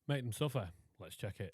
Make them suffer. Let's check it.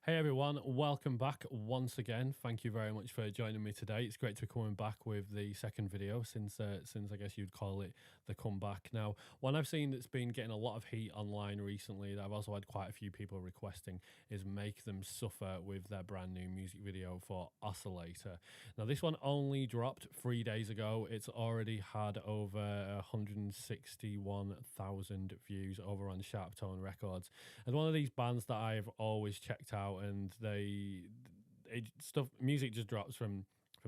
Hey everyone, welcome back once again. Thank you very much for joining me today. It's great to be coming back with the second video since I guess you'd call it the comeback. Now, one I've seen that's been getting a lot of heat online recently that I've also had quite a few people requesting is Make Them Suffer with their brand new music video for Oscillator. Now, this one only dropped 3 days ago. It's already had over 161,000 views over on Sharp Tone Records. And one of these bands that I've always checked out, and music just drops from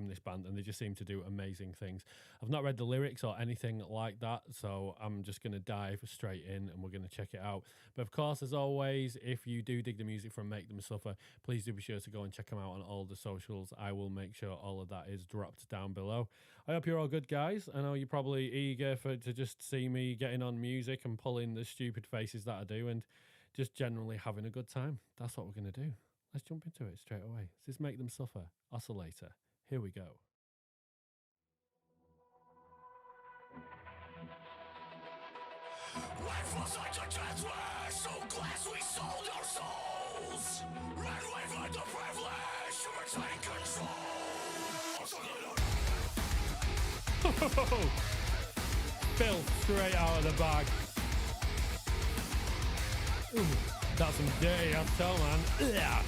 this band and they just seem to do amazing things. I've not read the lyrics or anything like that, so I'm just going to dive straight in and we're going to check it out. But of course, as always, if you do dig the music from Make Them Suffer, please do be sure to go and check them out on all the socials. I will make sure all of that is dropped down below. I hope you're all good, guys. I know you're probably eager to just see me getting on music and pulling the stupid faces that I do and just generally having a good time. That's what we're going to do. Let's jump into it straight away. This is Make Them Suffer, Oscillator. Here we go. Life was such a transfer, so glad we sold our souls. Red wave like the privilege to retain control. Phil, straight out of the bag. Ooh, that's some dirty after, man. Ugh.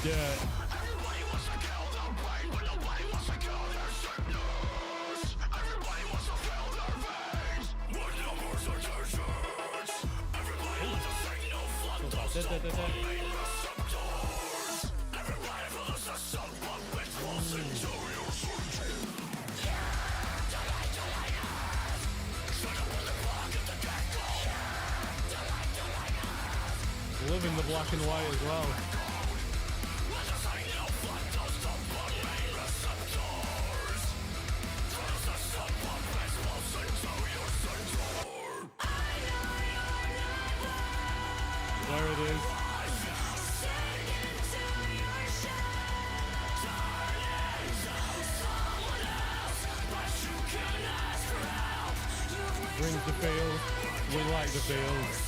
Yeah. Everybody wants to kill their pain, but nobody wants to kill their sickness. Everybody wants to fill their veins with numbers or t-shirts. Everybody wants to signal flood those dopamine receptors. Everybody feels the sun pump which pulls into your surgery. Yeah, delight us. Shut up with the clock at the get-go. Yeah, delight us. Loving the black and white as well. There it is. Brings the feels. We like the feels.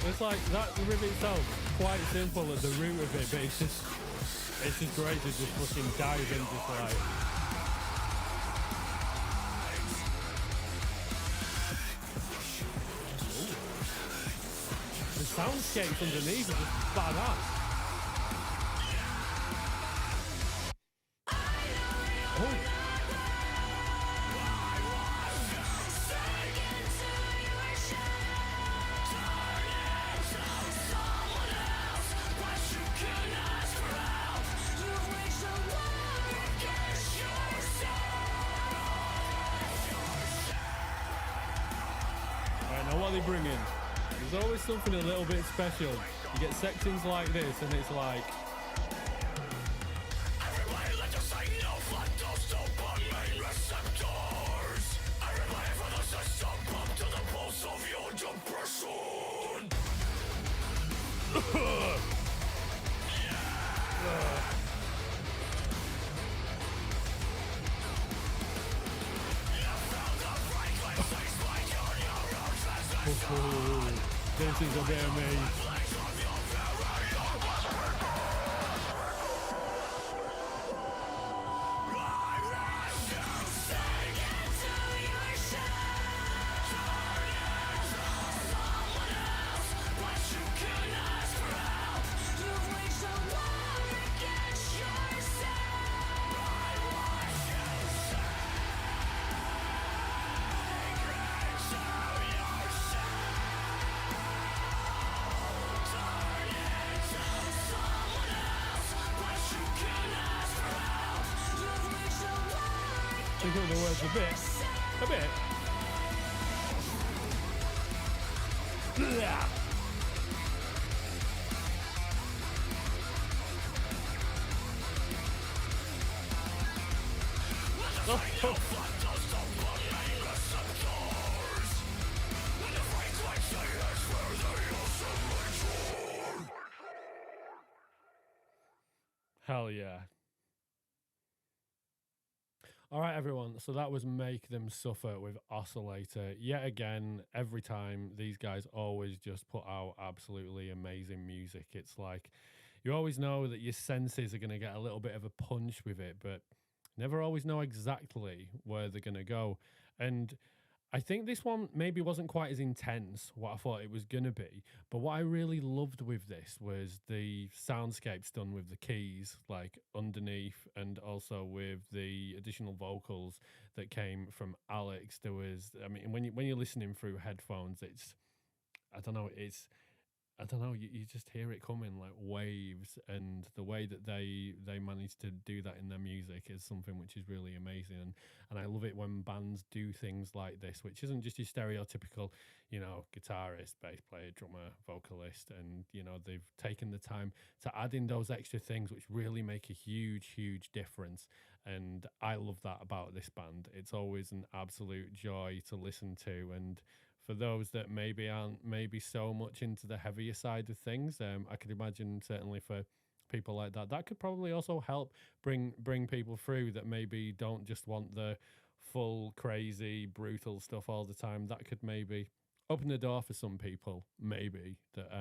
It's like that riff itself, quite simple at the root of it, but it's just great to just fucking dive in, just like. Ooh. The soundscapes underneath are just badass. Oh. What are they bringing? There's always something a little bit special. You get sections like this and it's like, everybody let the signal flood those dopamine receptors. Everybody for the system pump to the pulse of your depression. This is a bit of me. Think of the words a bit. Hell yeah. All right, everyone. So that was Make Them Suffer with Oscillator. Yet again, every time, these guys always just put out absolutely amazing music. It's like you always know that your senses are going to get a little bit of a punch with it, but never always know exactly where they're going to go. And I think this one maybe wasn't quite as intense what I thought it was going to be, but what I really loved with this was the soundscapes done with the keys, like underneath, and also with the additional vocals that came from Alex. There was, I mean, when you're listening through headphones, it's, I don't know, you just hear it coming like waves, and the way that they manage to do that in their music is something which is really amazing. And I love it when bands do things like this, which isn't just your stereotypical, guitarist, bass player, drummer, vocalist, and they've taken the time to add in those extra things which really make a huge difference. And I love that about this band. It's always an absolute joy to listen to. And for those that maybe aren't so much into the heavier side of things, I could imagine certainly for people like that could probably also help bring people through that maybe don't just want the full crazy brutal stuff all the time. That could maybe open the door for some people, maybe that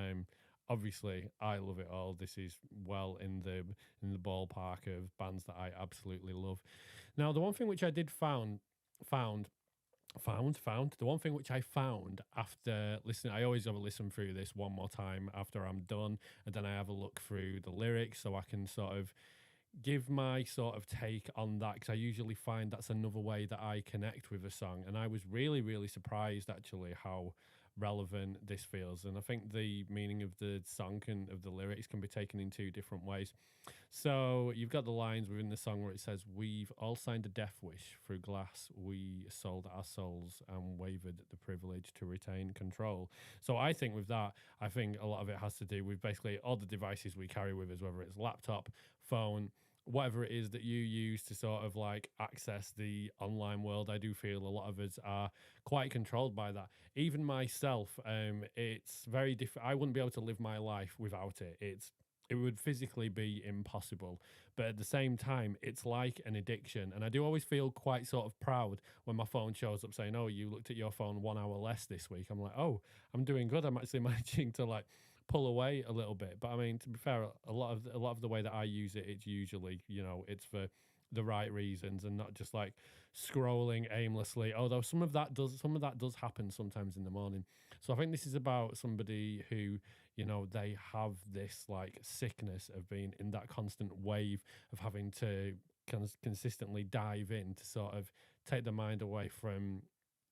obviously I love it all. This is well in the ballpark of bands that I absolutely love. Now, the one thing which I did found the one thing which I found after listening, I always have a listen through this one more time after I'm done, and then I have a look through the lyrics so I can sort of give my sort of take on that, because I usually find that's another way that I connect with a song. And I was really surprised actually how relevant this feels. And I think the meaning of the song and of the lyrics can be taken in two different ways. So you've got the lines within the song where it says, "We've all signed a death wish through glass. We sold our souls and wavered the privilege to retain control." So I think with that, I think a lot of it has to do with basically all the devices we carry with us, whether it's laptop, phone, whatever it is that you use to sort of like access the online world. I do feel a lot of us are quite controlled by that. Even myself, it's very different. I wouldn't be able to live my life without it. It would physically be impossible. But at the same time, it's like an addiction. And I do always feel quite sort of proud when my phone shows up saying, "Oh, you looked at your phone 1 hour less this week." I'm like, "Oh, I'm doing good. I'm actually managing to like pull away a little bit." But I mean, to be fair, a lot of the way that I use it, it's usually, it's for the right reasons and not just like scrolling aimlessly. Although some of that does happen sometimes in the morning. So I think this is about somebody who, they have this like sickness of being in that constant wave of having to consistently dive in to sort of take the mind away from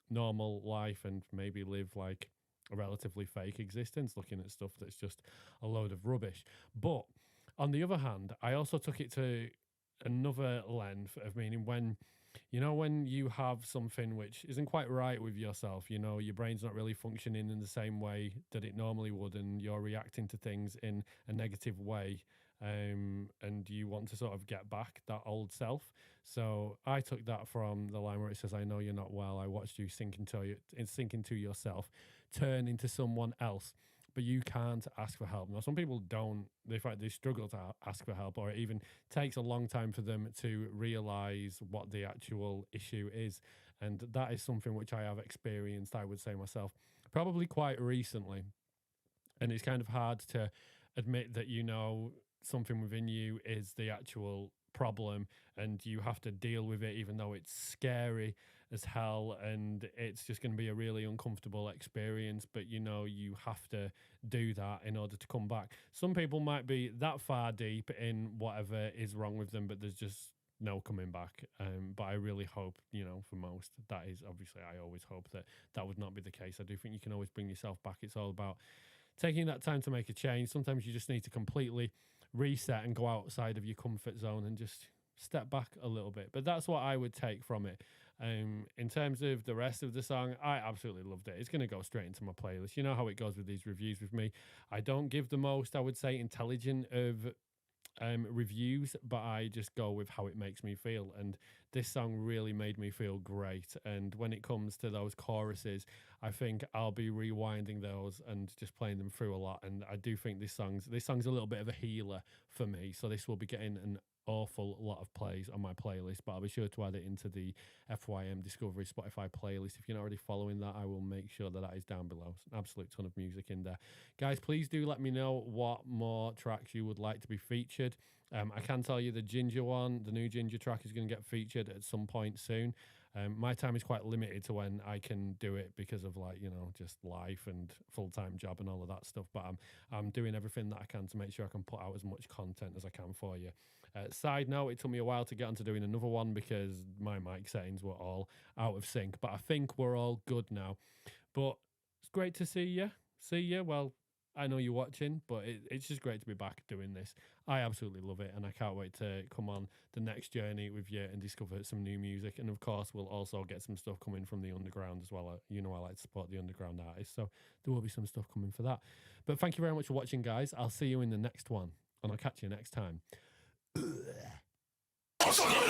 normal life and maybe live like a relatively fake existence, looking at stuff that's just a load of rubbish. But on the other hand, I also took it to another length of meaning when you have something which isn't quite right with yourself, your brain's not really functioning in the same way that it normally would, and you're reacting to things in a negative way, and you want to sort of get back that old self. So I took that from the line where it says, "I know you're not well. I watched you sink into yourself, turn into someone else, but you can't ask for help." Now, some people don't. They struggle to ask for help, or it even takes a long time for them to realize what the actual issue is. And that is something which I have experienced, I would say myself, probably quite recently. And it's kind of hard to admit that something within you is the actual problem, and you have to deal with it, even though it's scary as hell and it's just going to be a really uncomfortable experience. But you have to do that in order to come back. Some people might be that far deep in whatever is wrong with them, but there's just no coming back. But I really hope, for most, that is, obviously I always hope that would not be the case. I do think you can always bring yourself back. It's all about taking that time to make a change. Sometimes you just need to completely reset and go outside of your comfort zone and just step back a little bit. But that's what I would take from it. In terms of the rest of the song, I absolutely loved it. It's going to go straight into my playlist. You know how it goes with these reviews with me. I don't give the most, I would say, intelligent of reviews, but I just go with how it makes me feel. And this song really made me feel great. And when it comes to those choruses, I think I'll be rewinding those and just playing them through a lot. And I do think this song's a little bit of a healer for me. So this will be getting an awful lot of plays on my playlist, but I'll be sure to add it into the FYM Discovery Spotify playlist. If you're not already following that, I will make sure that is down below. It's an absolute ton of music in there. Guys, please do let me know what more tracks you would like to be featured. I can tell you the Ginger one, the new Ginger track, is going to get featured at some point soon. My time is quite limited to when I can do it because of, like, you know, just life and full-time job and all of that stuff. But I'm doing everything that I can to make sure I can put out as much content as I can for you. Side note, it took me a while to get onto doing another one because my mic settings were all out of sync. But I think we're all good now. But it's great to see you. Well, I know you're watching, but it's just great to be back doing this. I absolutely love it, and I can't wait to come on the next journey with you and discover some new music. And of course, we'll also get some stuff coming from the underground as well. You know, I like to support the underground artists, so there will be some stuff coming for that. But thank you very much for watching, guys. I'll see you in the next one, and I'll catch you next time. Oscillator.